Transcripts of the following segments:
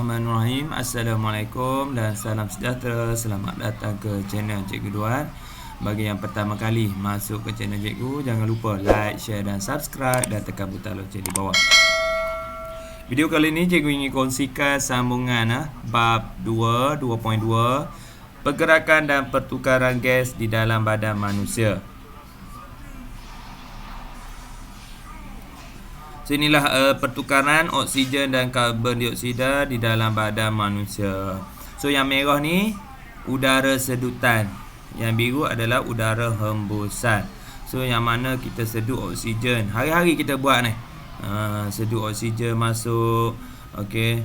Bismillahirrahmanirrahim. Assalamualaikum dan salam sejahtera. Selamat datang ke channel Cikgu Duan. Bagi yang pertama kali masuk ke channel Cikgu, jangan lupa like, share dan subscribe dan tekan butang lonceng di bawah. Video kali ini Cikgu ingin kongsikan sambungan bab 2, 2.2 pergerakan dan pertukaran gas di dalam badan manusia. So, inilah pertukaran oksigen dan karbon dioksida di dalam badan manusia. So, yang merah ni udara sedutan. Yang biru adalah udara hembusan. So, yang mana kita sedut oksigen. Hari-hari kita buat ni. Sedut oksigen masuk. Okey,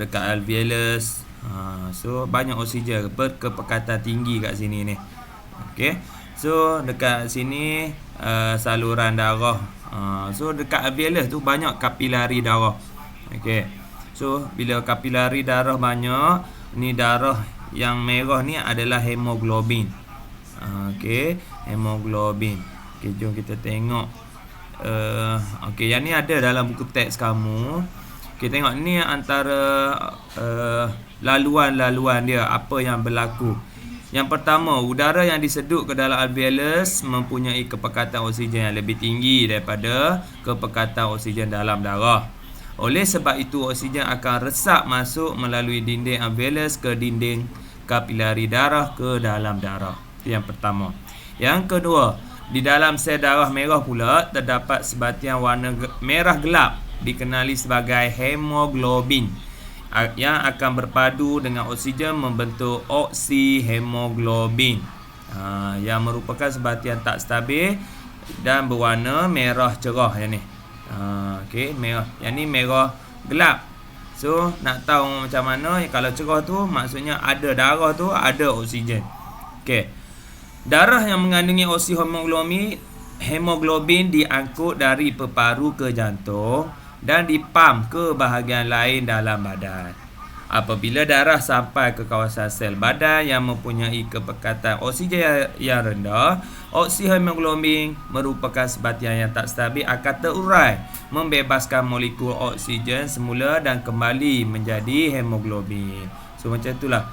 dekat alveolus. So, banyak oksigen berkepekatan tinggi kat sini ni. Okey. So, dekat sini saluran darah. So dekat alveolus tu banyak kapilari darah. Okey. So bila kapilari darah banyak, ni darah yang merah ni adalah hemoglobin. Okey, hemoglobin. Okey, jom kita tengok. Okey, yang ni ada dalam buku teks kamu. Kita tengok ni antara laluan-laluan dia, apa yang berlaku. Yang pertama, udara yang disedut ke dalam alveolus mempunyai kepekatan oksigen yang lebih tinggi daripada kepekatan oksigen dalam darah. Oleh sebab itu, oksigen akan resap masuk melalui dinding alveolus ke dinding kapilari darah ke dalam darah. Itu yang pertama. Yang kedua, di dalam sel darah merah pula terdapat sebatian warna merah gelap dikenali sebagai hemoglobin, yang akan berpadu dengan oksigen membentuk oksihemoglobin, yang merupakan sebatian tak stabil dan berwarna merah cerah yang ni. Okey, merah. Yang ni merah gelap. So, nak tahu macam mana, kalau cerah tu maksudnya ada darah tu ada oksigen. Okey. Darah yang mengandungi oksihemoglobin diangkut dari peparu ke jantung dan dipam ke bahagian lain dalam badan. Apabila darah sampai ke kawasan sel badan yang mempunyai kepekatan oksigen yang rendah, oksihemoglobin merupakan sebatian yang tak stabil akan terurai, membebaskan molekul oksigen semula dan kembali menjadi hemoglobin. So macam itulah.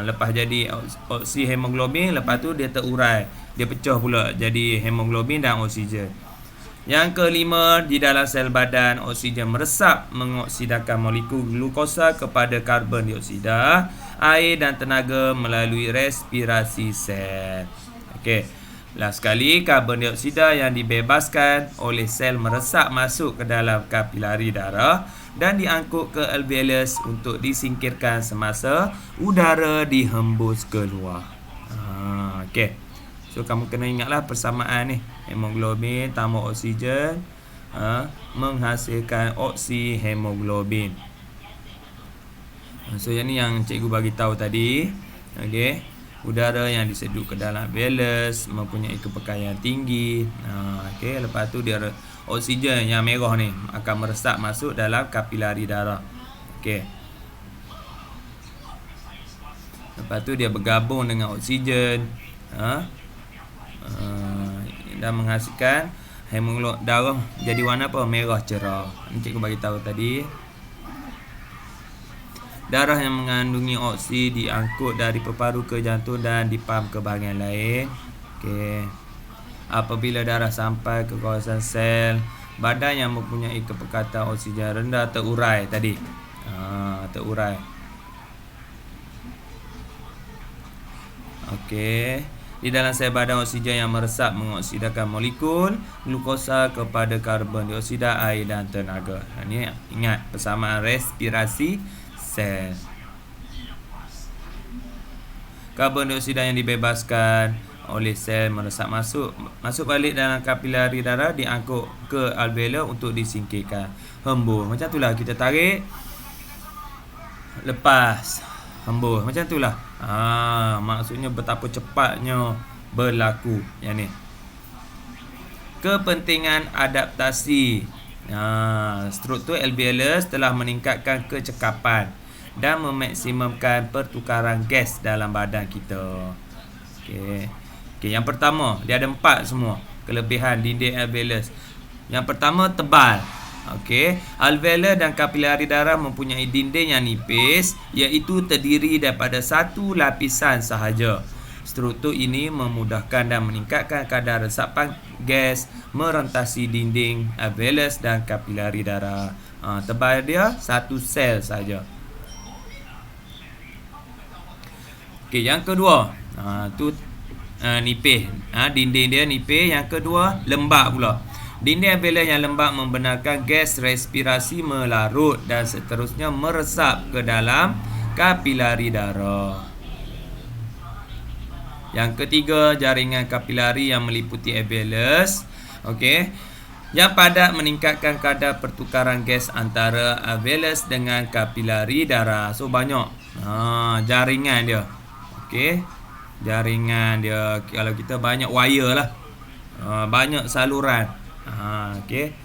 Lepas jadi oksihemoglobin, lepas tu dia terurai, dia pecah pula jadi hemoglobin dan oksigen. Yang kelima, di dalam sel badan, oksigen meresap mengoksidakan molekul glukosa kepada karbon dioksida, air dan tenaga melalui respirasi sel. Okey. Last sekali, karbon dioksida yang dibebaskan oleh sel meresap masuk ke dalam kapilari darah dan diangkut ke alveolus untuk disingkirkan semasa udara dihembus keluar. Okey. So, kamu kena ingatlah persamaan ni. Hemoglobin tambah oksigen menghasilkan oksihemoglobin. So, yang ni yang cikgu bagi tahu tadi. Okey. Udara yang disedut ke dalam alveolus mempunyai kepekatan yang tinggi. Okey, lepas tu dia oksigen yang merah ni akan meresap masuk dalam kapilari darah. Okey. Lepas tu dia bergabung dengan oksigen. Dan menghasilkan hemoglobin darah jadi warna apa? Merah cerah. Ini cikgu bagi tahu tadi. Darah yang mengandungi oksi diangkut dari peparu ke jantung dan dipam ke bahagian lain. Okey. Apabila darah sampai ke kawasan sel badan yang mempunyai kepekatan oksigen rendah terurai tadi. Terurai. Okey. Di dalam sel badan, oksigen yang meresap mengoksidakan molekul glukosa kepada karbon dioksida, air dan tenaga. Ini ingat persamaan respirasi sel. Karbon dioksida yang dibebaskan oleh sel meresap masuk balik dalam kapilari darah, diangkut ke alveolus untuk disingkirkan. Hembus. Macam itulah kita tarik, lepas, hembus. Macam itulah. Maksudnya betapa cepatnya berlaku yang ni. Kepentingan adaptasi. Struktur alveolus telah meningkatkan kecekapan dan memaksimumkan pertukaran gas dalam badan kita. Okey, yang pertama, dia ada 4 semua kelebihan dinding alveolus. Yang pertama, tebal. Okey, alveolar dan kapilari darah mempunyai dinding yang nipis, iaitu terdiri daripada satu lapisan sahaja. Struktur ini memudahkan dan meningkatkan kadar resapan gas merentasi dinding alveolar dan kapilari darah. Tebal dia satu sel saja. Okey, yang kedua, nipis. Dinding dia nipis. Yang kedua, lembab pula. Dinding alveolar yang lembab membenarkan gas respirasi melarut dan seterusnya meresap ke dalam kapilari darah. Yang ketiga, jaringan kapilari yang meliputi alveolus. Okey. Yang padat meningkatkan kadar pertukaran gas antara alveolus dengan kapilari darah. So banyak jaringan dia. Okey. Jaringan dia, kalau kita banyak wire lah. Banyak saluran. Okey.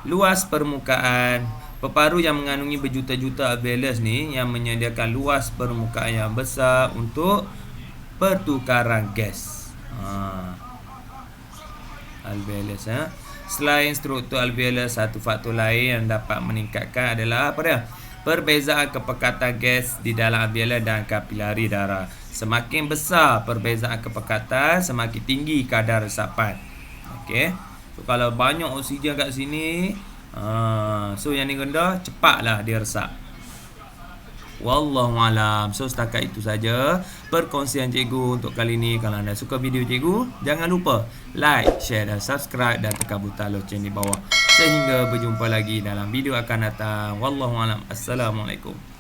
Luas permukaan. Peparu yang mengandungi berjuta-juta alveolus ni yang menyediakan luas permukaan yang besar untuk pertukaran gas. Alveolus. Selain struktur alveolus, satu faktor lain yang dapat meningkatkan adalah apa dia? Perbezaan kepekatan gas di dalam alveolar dan kapilari darah. Semakin besar perbezaan kepekatan, semakin tinggi kadar resapan. Okey. So kalau banyak oksigen kat sini, so yang ni rendah, cepatlah dia resap. Wallahualam. So setakat itu saja perkongsian cikgu untuk kali ni. Kalau anda suka video cikgu, jangan lupa like, share dan subscribe dan tekan butang loceng di bawah. Sehingga berjumpa lagi dalam video akan datang. Wallahualam. Assalamualaikum.